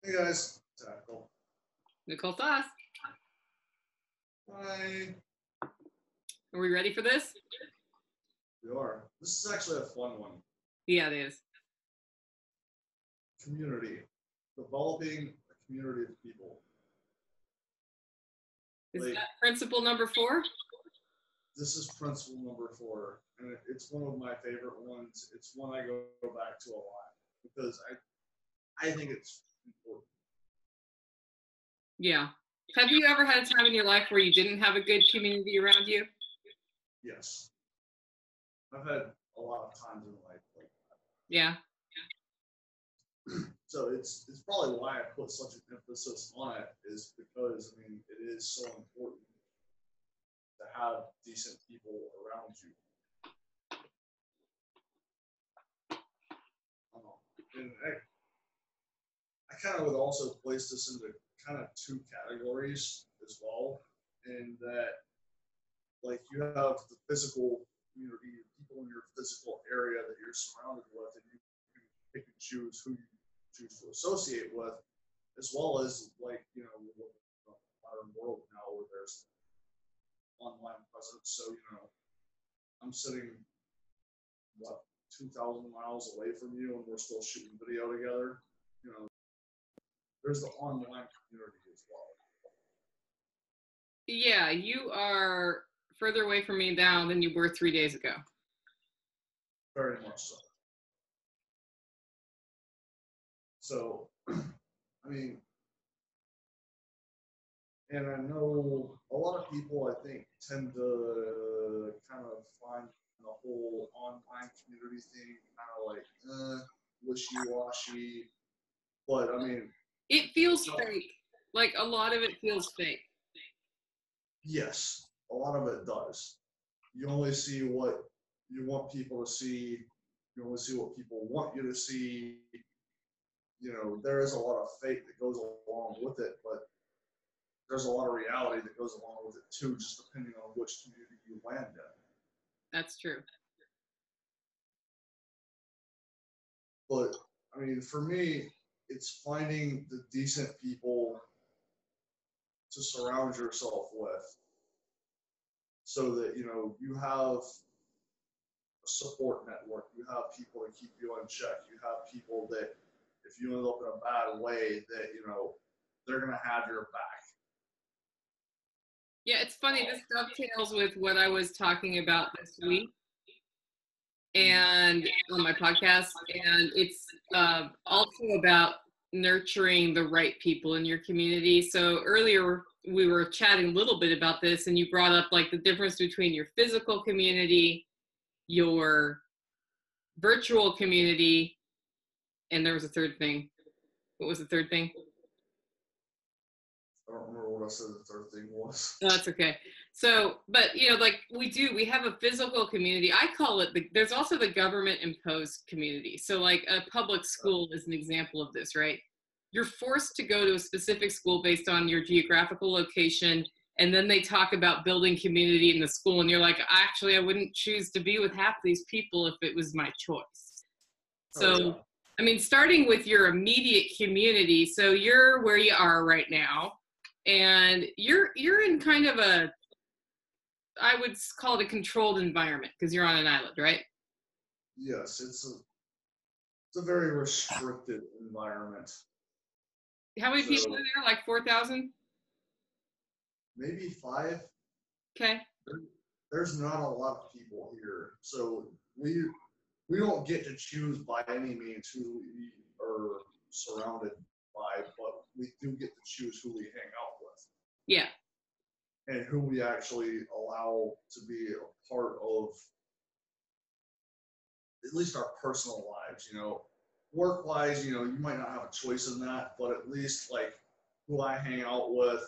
Hey guys, Tackle. Nicole Toss. Hi. Are we ready for this? We are. This is actually a fun one. Yeah, it is. Community. Developing a community of people. Is Like, that principle number 4? this is principle number 4, and it's one of my favorite ones. It's one I go back to a lot because I think it's important. Yeah. Have you ever had a time in your life where you didn't have a good community around you? Yes. I've had a lot of times in life like that. Yeah. So it's probably why I put such an emphasis on it, is because I mean it is so important to have decent people around you. And I kind of would also place this into kind of 2 categories as well, in that like you have the physical community, people in your physical area that you're surrounded with, and you can pick and choose who you choose to associate with, as well as like, you know, we live in a modern world now where there's online presence. So, you know, I'm sitting, what, 2,000 miles away from you and we're still shooting video together. You know, there's the online community as well. Yeah, you are further away from me now than you were 3 days ago. Very much so. So, I mean, and I know a lot of people, I think, tend to kind of find the whole online community thing kind of like wishy-washy. But, I mean, it feels fake. Like, a lot of it feels fake. Yes, a lot of it does. You only see what you want people to see. You only see what people want you to see. You know, there is a lot of fake that goes along with it, but there's a lot of reality that goes along with it too, just depending on which community you land in. That's true. But, I mean, for me, it's finding the decent people to surround yourself with so that, you know, you have a support network. You have people to keep you in check. You have people that, if you end up in a bad way, that, you know, they're going to have your back. Yeah, it's funny. This dovetails with what I was talking about this week and on my podcast. And it's also about nurturing the right people in your community. So earlier we were chatting a little bit about this, and you brought up like the difference between your physical community, your virtual community, and there was a third thing. What was the third thing? I don't remember what I said the third thing was. No, that's okay. So, but you know, like we have a physical community. I call it there's also the government imposed community. So like a public school is an example of this, right? You're forced to go to a specific school based on your geographical location. And then they talk about building community in the school. And you're like, actually, I wouldn't choose to be with half these people if it was my choice. So, I mean, starting with your immediate community. So you're where you are right now. And you're in kind of a, I would call it a controlled environment because you're on an island, right? Yes, it's a very restricted environment. How many people are there? Like 4,000? Maybe 5. Okay. There's not a lot of people here, so we don't get to choose by any means who we are surrounded by, but we do get to choose who we hang out with. Yeah. And who we actually allow to be a part of at least our personal lives, you know. Work-wise, you know, you might not have a choice in that, but at least like who I hang out with,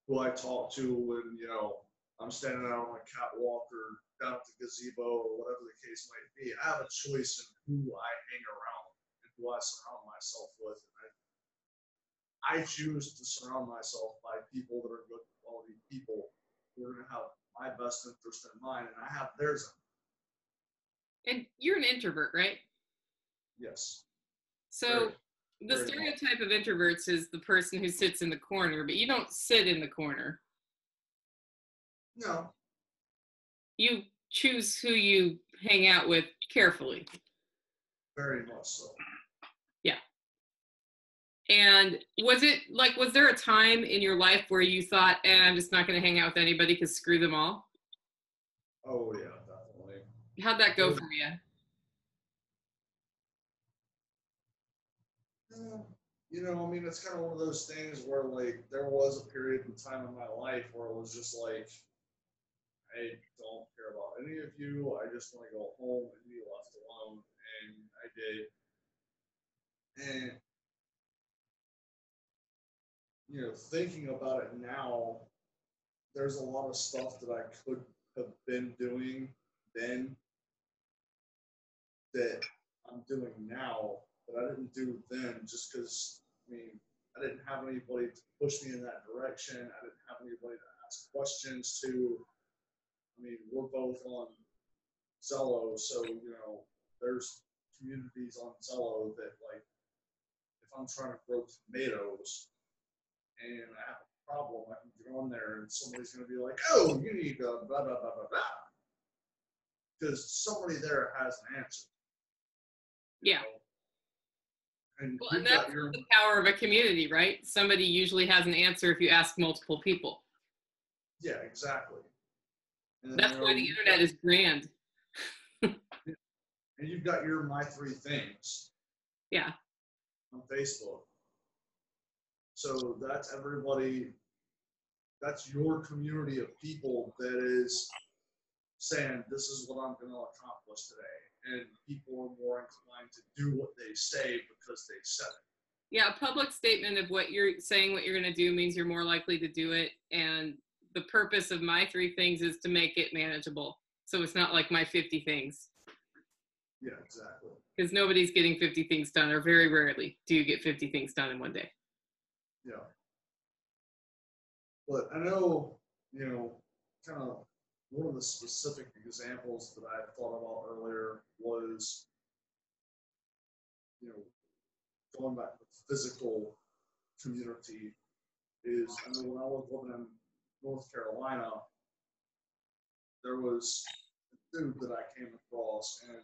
who I talk to when, you know, I'm standing out on a catwalk or down at the gazebo or whatever the case might be. I have a choice in who I hang around and who I surround myself with. And I choose to surround myself by people that are good quality people who are going to have my best interest in mind, and I have theirs in. And you're an introvert, right? Yes. So The very much. stereotype of introverts is the person who sits in the corner, but you don't sit in the corner. No, You choose who you hang out with carefully. very much so. Yeah. And was there a time in your life where you thought, I'm just not going to hang out with anybody because screw them all? Oh yeah, definitely. How'd that go for you? Yeah, you know, I mean, it's kind of one of those things where, like, there was a period in time in my life where it was just like, I don't care about any of you. I just want to go home and be left alone. And I did. And, you know, thinking about it now, there's a lot of stuff that I could have been doing then that I'm doing now that I didn't do then just because, I mean, I didn't have anybody to push me in that direction. I didn't have anybody to ask questions to. I mean, we're both on Zello, so, you know, there's communities on Zello that, like, if I'm trying to grow tomatoes and I have a problem, I can get on there and somebody's going to be like, oh, you need blah, blah, blah, blah, blah. Because somebody there has an answer. Yeah. Know? And Well, and you've that's got your the power of a community, right? Somebody usually has an answer if you ask multiple people. yeah, exactly. And then, That's you why know, the internet is grand. and you've got your My Three Things Yeah. on Facebook. So that's everybody, that's your community of people that is saying, this is what I'm going to accomplish today. And people are more inclined to do what they say because they said it. Yeah, a public statement of what you're saying, what you're going to do means you're more likely to do it. And the purpose of my 3 things is to make it manageable. So it's not like my 50 things. Yeah, exactly. Because nobody's getting 50 things done, or very rarely do you get 50 things done in one day. Yeah. But I know, you know, kind of one of the specific examples that I thought about earlier was, you know, going back to physical community is, I know when I was living in North Carolina, there was a dude that I came across, and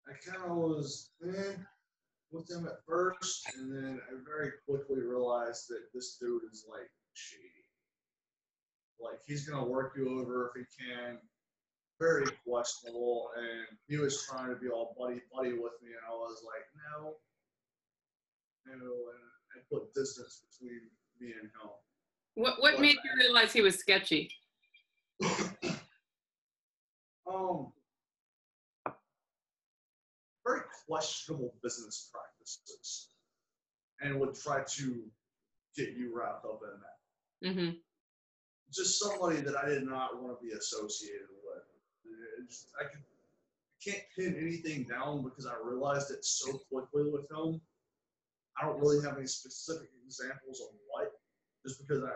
I kind of was with him at first, and then I very quickly realized that this dude is like shady. Like, he's gonna work you over if he can. Very questionable, and he was trying to be all buddy buddy with me, and I was like, no, and I put distance between me and him. What But made you realize he was sketchy? um, very questionable business practices, and would try to get you wrapped up in that. Mm-hmm. Just somebody that I did not want to be associated with. I can't pin anything down because I realized it so quickly with him. I don't really have any specific examples of what, just because I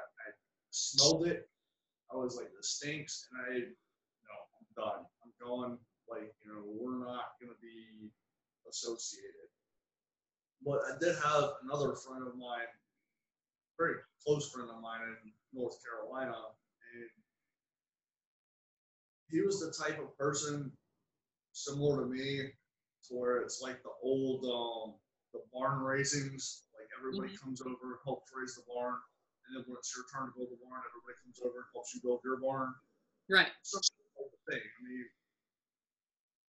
smelled it. I was like, this stinks, and no, I'm done. I'm going. Like, you know, we're not going to be associated. But I did have another friend of mine, very close friend of mine in North Carolina, and he was the type of person similar to me, to where it's like the old the barn raisings. Like, everybody comes over and helps raise the barn, and then when it's your turn to build the barn, everybody comes over and helps you build your barn. Right. Such a thing. I mean,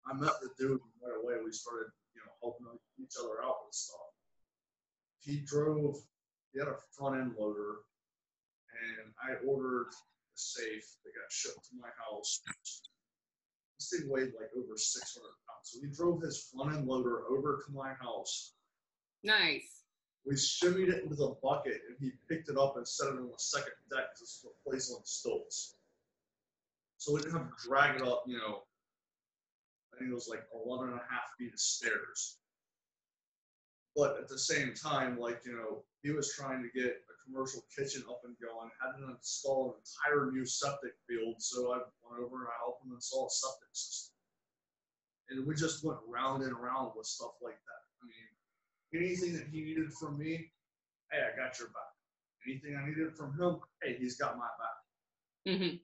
I met the dude right away. We started, you know, helping each other out with stuff. He had a front end loader, and I ordered a safe that got shipped to my house. This thing weighed like over 600 pounds. So he drove his front end loader over to my house. Nice. We shimmied it into the bucket, and he picked it up and set it on the second deck because it's a place on stilts. So we didn't have to drag it up, you know, I think it was like 11 and a half feet of stairs. But at the same time, like, you know, he was trying to get a commercial kitchen up and going, had to install an entire new septic field. So I went over and I helped him install a septic system. And we just went round and round with stuff like that. I mean, anything that he needed from me, hey, I got your back. Anything I needed from him, hey, he's got my back. Mm-hmm.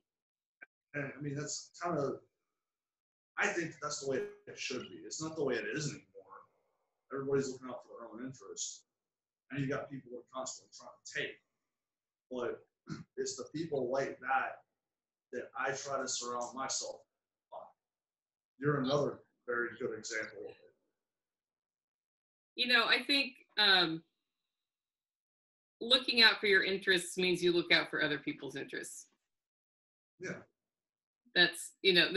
And I mean, that's kind of, I think that's the way it should be. It's not the way it is anymore. Everybody's looking out for their own interests. And you got people that are constantly trying to take. But it's the people like that I try to surround myself by. You're another very good example of it. You know, I think looking out for your interests means you look out for other people's interests. Yeah. That's, you know,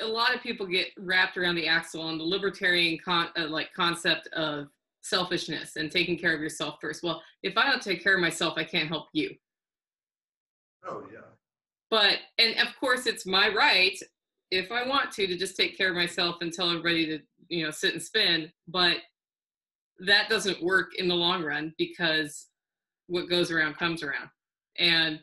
a lot of people get wrapped around the axle on the libertarian concept of selfishness and taking care of yourself first. Well, if I don't take care of myself, I can't help you. Oh, yeah. But, and of course, it's my right, if I want to just take care of myself and tell everybody to, you know, sit and spin. But that doesn't work in the long run, because what goes around comes around. And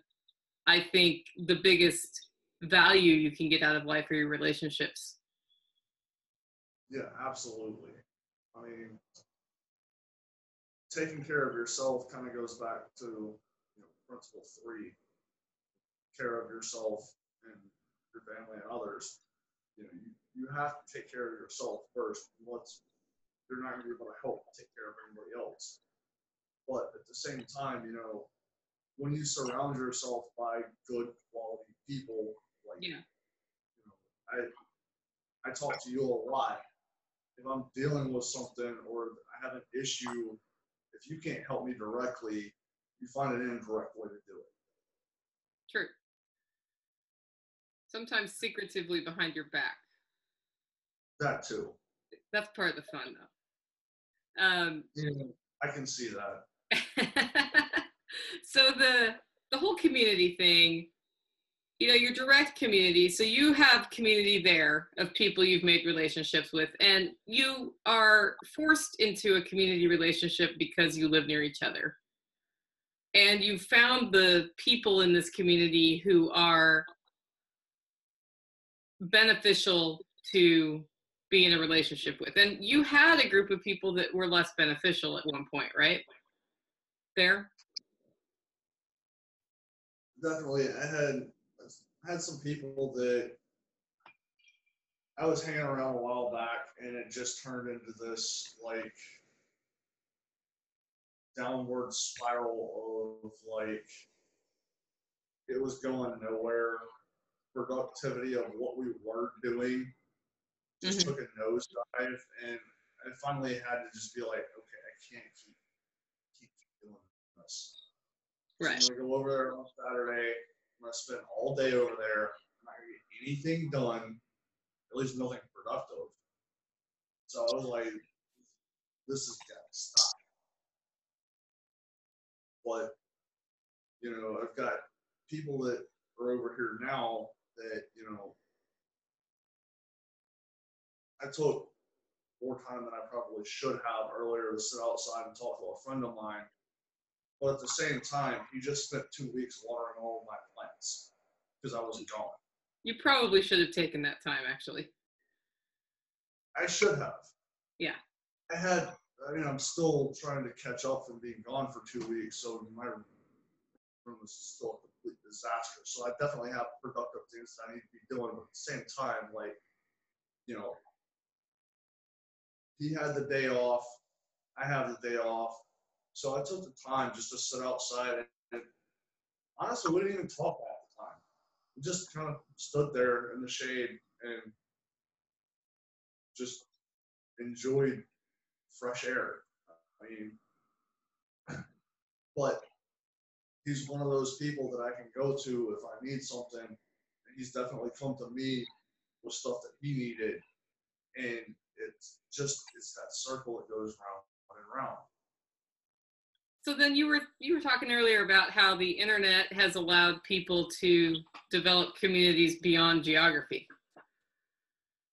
I think the biggest value you can get out of life are your relationships. Yeah, absolutely. I mean, taking care of yourself kind of goes back to, you know, principle 3, care of yourself and your family and others. You know, you have to take care of yourself first. You're not going to be able to help take care of everybody else. But at the same time, you know, when you surround yourself by good quality people, like, Yeah. you know, I talk to you a lot. If I'm dealing with something or I have an issue, if you can't help me directly, you find an indirect way to do it. True. Sometimes secretively behind your back. That too. That's part of the fun, though. Yeah, I can see that. So the whole community thing, you know, your direct community, so you have community there of people you've made relationships with, and you are forced into a community relationship because you live near each other. And you found the people in this community who are beneficial to be in a relationship with. And you had a group of people that were less beneficial at one point, right? There? Definitely. I had some people that I was hanging around a while back, and it just turned into this like downward spiral of like it was going nowhere. Productivity of what we were doing just took a nosedive, and I finally had to just be like, okay, I can't keep doing this. Right. So I'm gonna go over there on Saturday. I'm gonna spend all day over there. I'm not gonna get anything done, at least nothing productive. So I was like, this has got to stop. But you know, I've got people that are over here now that, you know, I took more time than I probably should have earlier to sit outside and talk to a friend of mine. But at the same time, he just spent 2 weeks watering all of my plants because I wasn't gone. You probably should have taken that time, actually. I should have. Yeah. I'm still trying to catch up from being gone for 2 weeks, so my room was still a complete disaster. So I definitely have productive things that I need to be doing, but at the same time, like, you know, he had the day off, I have the day off. So I took the time just to sit outside, and honestly, we didn't even talk at the time. We just kind of stood there in the shade and just enjoyed fresh air. I mean, but he's one of those people that I can go to if I need something. And he's definitely come to me with stuff that he needed. And it's that circle that goes round and round. So then you were talking earlier about how the internet has allowed people to develop communities beyond geography.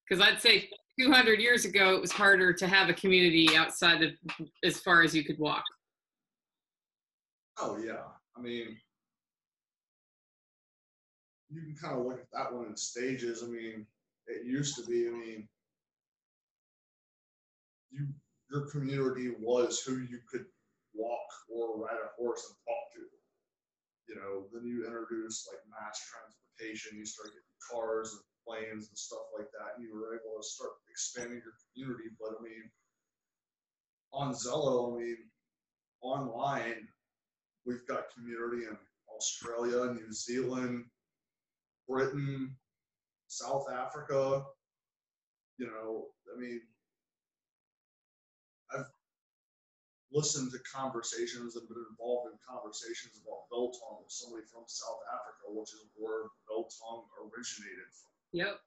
Because I'd say 200 years ago, it was harder to have a community outside of as far as you could walk. Oh, yeah. I mean, you can kind of look at that one in stages. I mean, it used to be, your community was who you could walk or ride a horse and talk to. Then you introduce like mass transportation, you start getting cars and planes and stuff like that, and you were able to start expanding your community. But I mean, on Zello, I mean, online, we've got community in Australia, New Zealand, Britain, South Africa. I mean, I've listened to conversations and been involved in conversations about biltong with somebody from South Africa, which is where biltong originated from. Yep.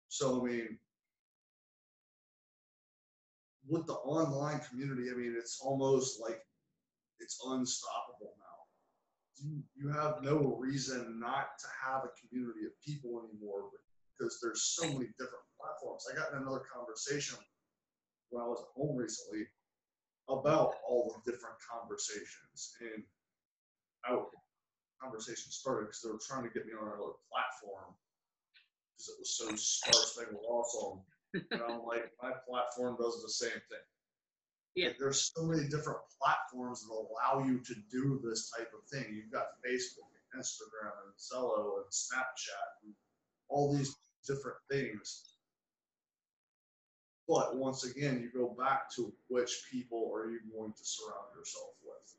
So, I mean, with the online community, I mean, it's almost like it's unstoppable now. You have no reason not to have a community of people anymore because there's so many different platforms. I got in another conversation when I was at home recently about all the different conversations, and how conversation started because they were trying to get me on another platform because it was so star-spangled awesome. And I'm like, my platform does the same thing. Yeah. Like, there's so many different platforms that allow you to do this type of thing. You've got Facebook and Instagram and Zello and Snapchat and all these different things. But once again, you go back to which people are you going to surround yourself with?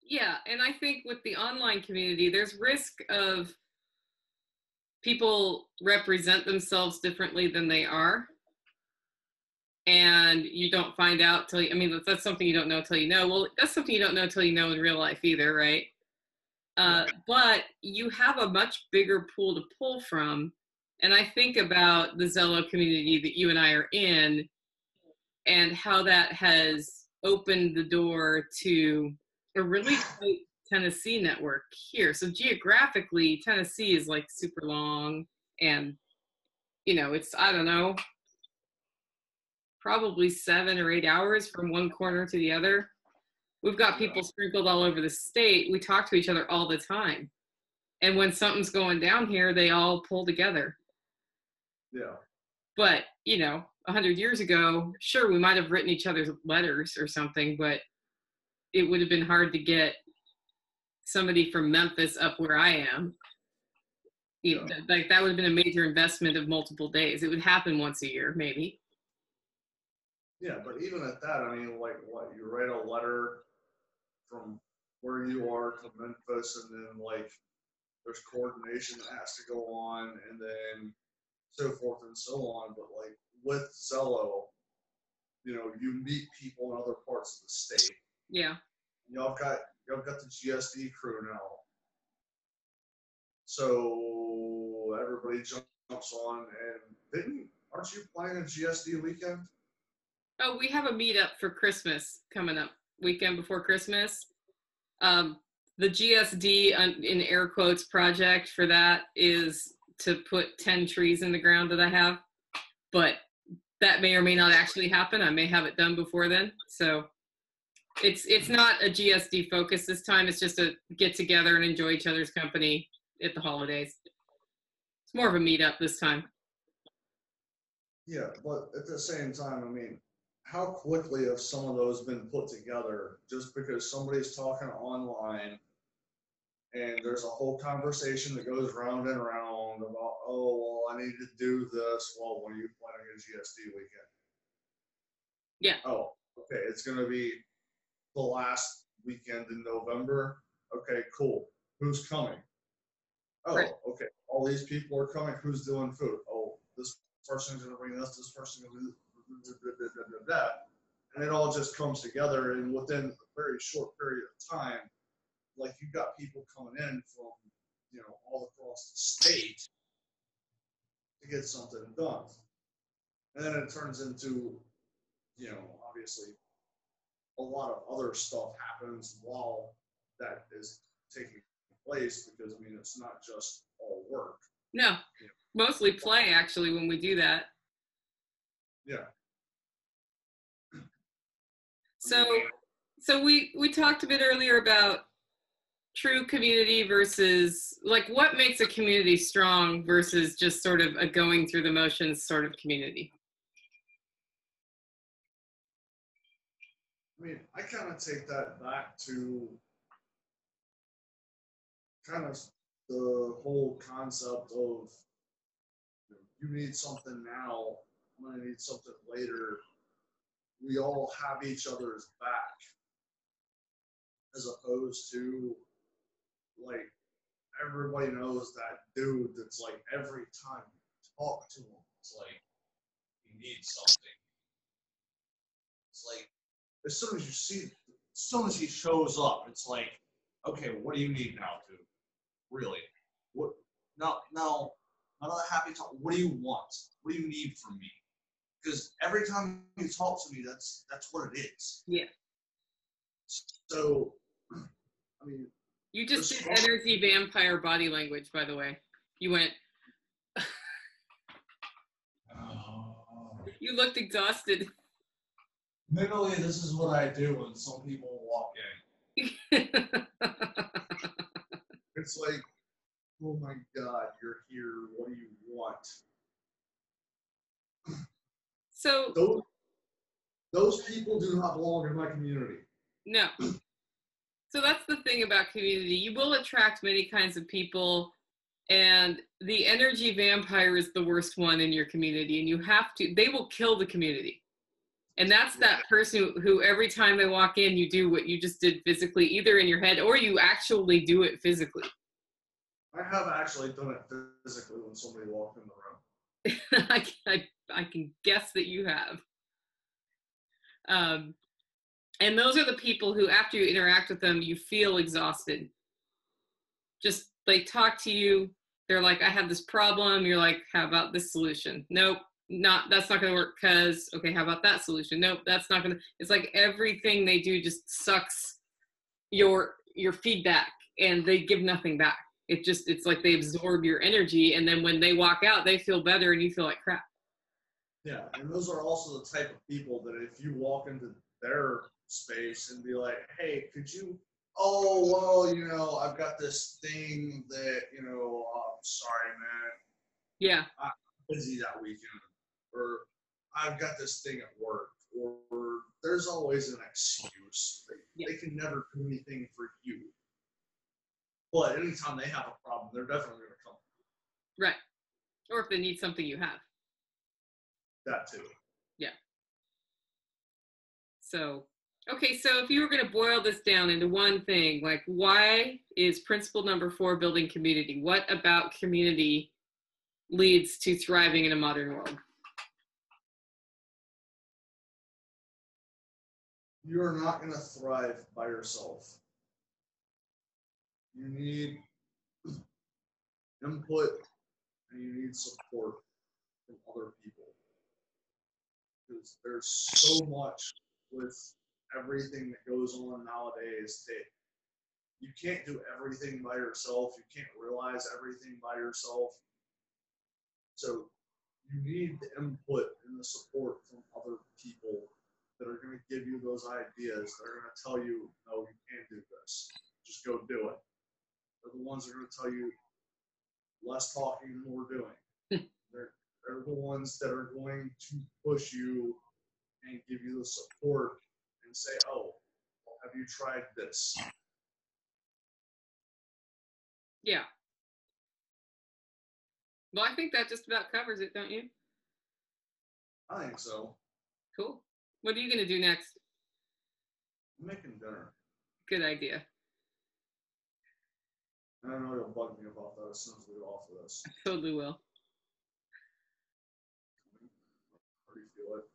Yeah, and I think with the online community, there's risk of people represent themselves differently than they are. And you don't find out till I mean, that's something you don't know till you know. Well, that's something you don't know till you know in real life either, right? But you have a much bigger pool to pull from. And I think about the Zello community that you and I are in and how that has opened the door to a really great Tennessee network here. So geographically, Tennessee is like super long, and it's, I don't know, probably 7 or 8 hours from one corner to the other. We've got people sprinkled all over the state. We talk to each other all the time. And when something's going down here, they all pull together. Yeah. But, 100 years ago, sure, we might have written each other's letters or something, but it would have been hard to get somebody from Memphis up where I am. Like, that would have been a major investment of multiple days. It would happen once a year, maybe. Yeah, but even at that, I mean, like, what, you write a letter from where you are to Memphis, and then, like, there's coordination that has to go on, and then so forth and so on. But, like, with Zello, you meet people in other parts of the state. Yeah. Y'all got the GSD crew now. So everybody jumps on, and aren't you playing a GSD weekend? Oh, we have a meetup for Christmas coming up, weekend before Christmas. The GSD, in air quotes, project for that is to put 10 trees in the ground that I have. But that may or may not actually happen. I may have it done before then. So it's not a GSD focus this time. It's just a get together and enjoy each other's company at the holidays. It's more of a meetup this time. Yeah, but at the same time, I mean, how quickly have some of those been put together just because somebody's talking online and there's a whole conversation that goes round and round about, oh, well, I need to do this. Well, when are you planning a GSD weekend? Yeah. Oh, okay, it's going to be the last weekend in November. Okay, cool. Who's coming? Oh, right. Okay. All these people are coming. Who's doing food? Oh, this person's going to bring this person's going to do that. And it all just comes together, and within a very short period of time, like, you've got people coming in from, all across the state to get something done. And then it turns into, obviously a lot of other stuff happens while that is taking place, because, I mean, it's not just all work. No, mostly play, actually, when we do that. Yeah. So we talked a bit earlier about true community versus, like, what makes a community strong versus just sort of a going through the motions sort of community. I mean, I kind of take that back to kind of the whole concept of you need something now, I'm going to need something later. We all have each other's back, as opposed to like everybody knows that dude that's like every time you talk to him, it's like he needs something. It's like as soon as you see, as soon as he shows up, it's like, okay, what do you need now, dude? Really? What? No, not a happy talk. What do you want? What do you need from me? Because every time you talk to me, that's what it is. Yeah. So, I mean, you just did energy vampire body language, by the way. You went. You looked exhausted. Mentally, this is what I do when some people walk in. It's like, oh my God, you're here. What do you want? So those people do not belong in my community. No. So that's the thing about community. You will attract many kinds of people, and the energy vampire is the worst one in your community, and you have to, they will kill the community. And that's that person who every time they walk in, you do what you just did physically, either in your head or you actually do it physically. I have actually done it physically when somebody walked in the room. I can guess that you have. And those are the people who, after you interact with them, you feel exhausted. Just they talk to you, they're like, I have this problem. You're like, how about this solution? Nope, that's not going to work because, okay, how about that solution? Nope, that's not going to, it's like everything they do just sucks your feedback and they give nothing back. It's like they absorb your energy, and then when they walk out, they feel better and you feel like crap. Yeah, and those are also the type of people that if you walk into their space and be like, hey, could you, oh, well, I've got this thing that, I'm sorry, man. Yeah. I'm busy that weekend. Or I've got this thing at work. Or there's always an excuse. They can never do anything for you. But anytime they have a problem, they're definitely going to come. Right. Or if they need something you have. That too. Yeah. So, okay, so if you were going to boil this down into one thing, like why is principle number 4 building community? What about community leads to thriving in a modern world? You're not going to thrive by yourself. You need input and you need support from other people. Because there's so much with everything that goes on nowadays that you can't do everything by yourself. You can't realize everything by yourself. So you need the input and the support from other people that are going to give you those ideas. They're going to tell you, no, you can't do this. Just go do it. They're the ones that are going to tell you less talking, more doing. They're the ones that are going to push you and give you the support and say, oh, well, have you tried this? Yeah. Well, I think that just about covers it, don't you? I think so. Cool. What are you going to do next? I'm making dinner. Good idea. I don't know you'll bug me about that as soon as we get off of this. I totally will. How do you feel it?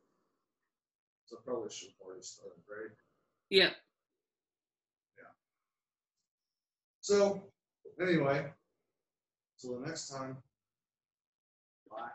So I probably should have already started, right? Yeah. Yeah. So, anyway, till the next time, bye.